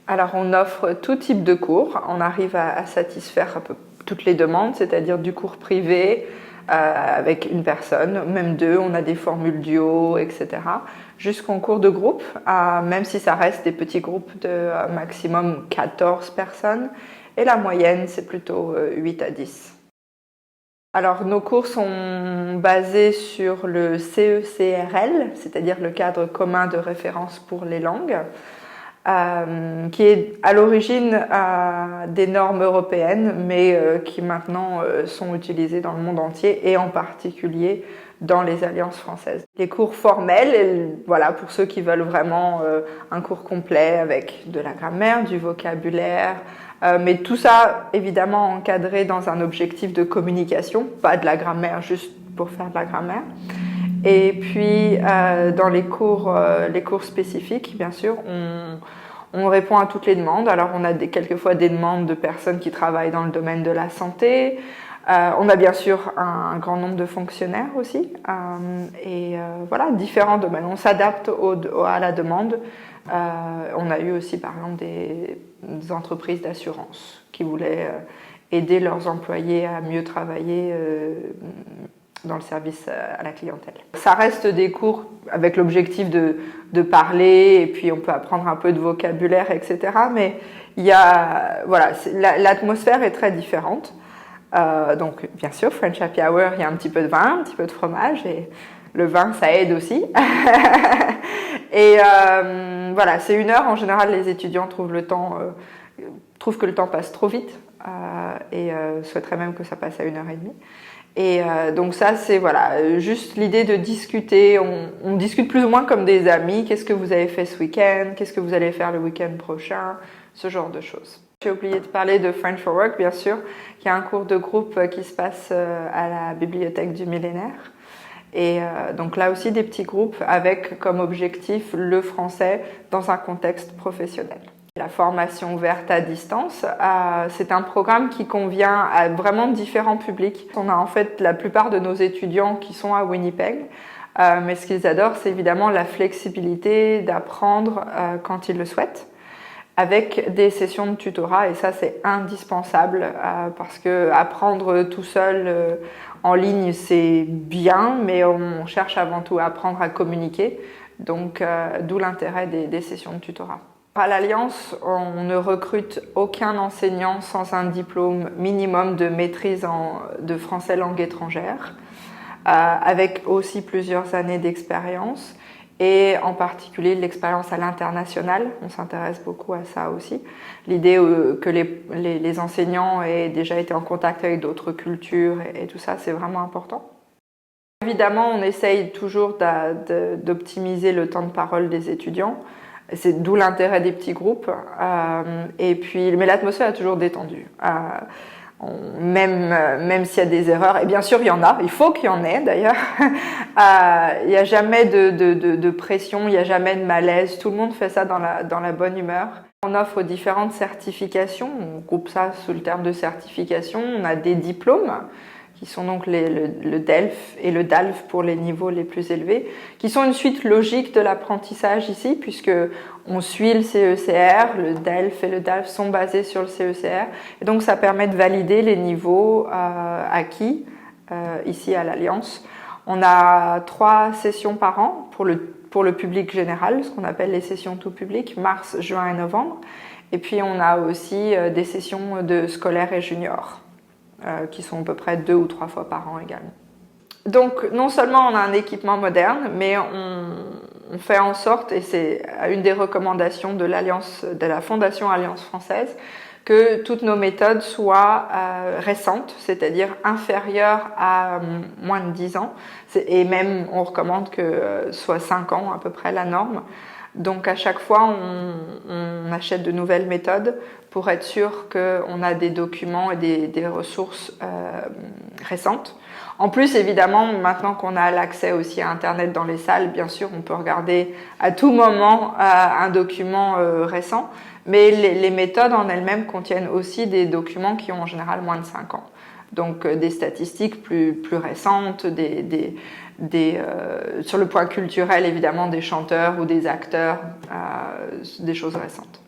Alors on offre tout type de cours, on arrive à satisfaire un peu toutes les demandes, c'est-à-dire du cours privé avec une personne, même deux, on a des formules duo, etc. Jusqu'en cours de groupe, même si ça reste des petits groupes de maximum 14 personnes, et la moyenne c'est plutôt 8 à 10. Alors nos cours sont basés sur le CECRL, c'est-à-dire le cadre commun de référence pour les langues. Qui est à l'origine des normes européennes, mais qui maintenant sont utilisées dans le monde entier et en particulier dans les alliances françaises. Les cours formels, voilà, pour ceux qui veulent vraiment un cours complet avec de la grammaire, du vocabulaire, mais tout ça évidemment encadré dans un objectif de communication, pas de la grammaire juste pour faire de la grammaire. Et puis, dans les cours spécifiques, bien sûr, on répond à toutes les demandes. Alors, on a quelquefois des demandes de personnes qui travaillent dans le domaine de la santé. On a bien sûr un grand nombre de fonctionnaires aussi. Voilà, différents domaines. On s'adapte à la demande. On a eu aussi, par exemple, des entreprises d'assurance qui voulaient aider leurs employés à mieux travailler dans le service à la clientèle. Ça reste des cours avec l'objectif de parler et puis on peut apprendre un peu de vocabulaire, etc. Mais voilà, l'atmosphère est très différente. Donc bien sûr, French Happy Hour, il y a un petit peu de vin, un petit peu de fromage et le vin, ça aide aussi. Et voilà, c'est 1 heure. En général, les étudiants trouvent que le temps passe trop vite et souhaiteraient même que ça passe à 1h30. Et donc ça, c'est voilà, juste l'idée de discuter. On discute plus ou moins comme des amis. Qu'est-ce que vous avez fait ce week-end? Qu'est-ce que vous allez faire le week-end prochain? Ce genre de choses. J'ai oublié de parler de French for Work, bien sûr, qui est un cours de groupe qui se passe à la bibliothèque du millénaire. Et donc là aussi, des petits groupes avec comme objectif le français dans un contexte professionnel. La formation ouverte à distance, c'est un programme qui convient à vraiment différents publics. On a en fait la plupart de nos étudiants qui sont à Winnipeg, mais ce qu'ils adorent, c'est évidemment la flexibilité d'apprendre quand ils le souhaitent, avec des sessions de tutorat, et ça c'est indispensable parce que apprendre tout seul en ligne c'est bien, mais on cherche avant tout à apprendre à communiquer, donc d'où l'intérêt des sessions de tutorat. À l'Alliance, on ne recrute aucun enseignant sans un diplôme minimum de maîtrise de français langue étrangère, avec aussi plusieurs années d'expérience et en particulier l'expérience à l'international. On s'intéresse beaucoup à ça aussi. L'idée que les enseignants aient déjà été en contact avec d'autres cultures et tout ça, c'est vraiment important. Évidemment, on essaye toujours d'optimiser le temps de parole des étudiants. C'est d'où l'intérêt des petits groupes. Mais l'atmosphère est toujours détendue. Même s'il y a des erreurs, et bien sûr il y en a, il faut qu'il y en ait d'ailleurs, il n'y a jamais de pression, il n'y a jamais de malaise, tout le monde fait ça dans la bonne humeur. On offre différentes certifications, on groupe ça sous le terme de certification. On a des diplômes qui sont donc le DELF et le DALF pour les niveaux les plus élevés, qui sont une suite logique de l'apprentissage ici, puisque on suit le CECR, le DELF et le DALF sont basés sur le CECR, et donc ça permet de valider les niveaux acquis ici à l'Alliance. On a 3 sessions par an pour le public général, ce qu'on appelle les sessions tout public, mars, juin et novembre, et puis on a aussi des sessions de scolaires et juniors, qui sont à peu près 2 ou 3 fois par an également. Donc non seulement on a un équipement moderne, mais on fait en sorte, et c'est une des recommandations de la Fondation Alliance Française, que toutes nos méthodes soient récentes, c'est-à-dire inférieures à moins de 10 ans, et même on recommande que soit 5 ans à peu près la norme. Donc à chaque fois, on achète de nouvelles méthodes pour être sûr qu'on a des documents et des ressources récentes. En plus, évidemment, maintenant qu'on a l'accès aussi à Internet dans les salles, bien sûr, on peut regarder à tout moment un document récent, mais les méthodes en elles-mêmes contiennent aussi des documents qui ont en général moins de 5 ans. Donc des statistiques plus récentes, sur le point culturel évidemment des chanteurs ou des acteurs, des choses récentes.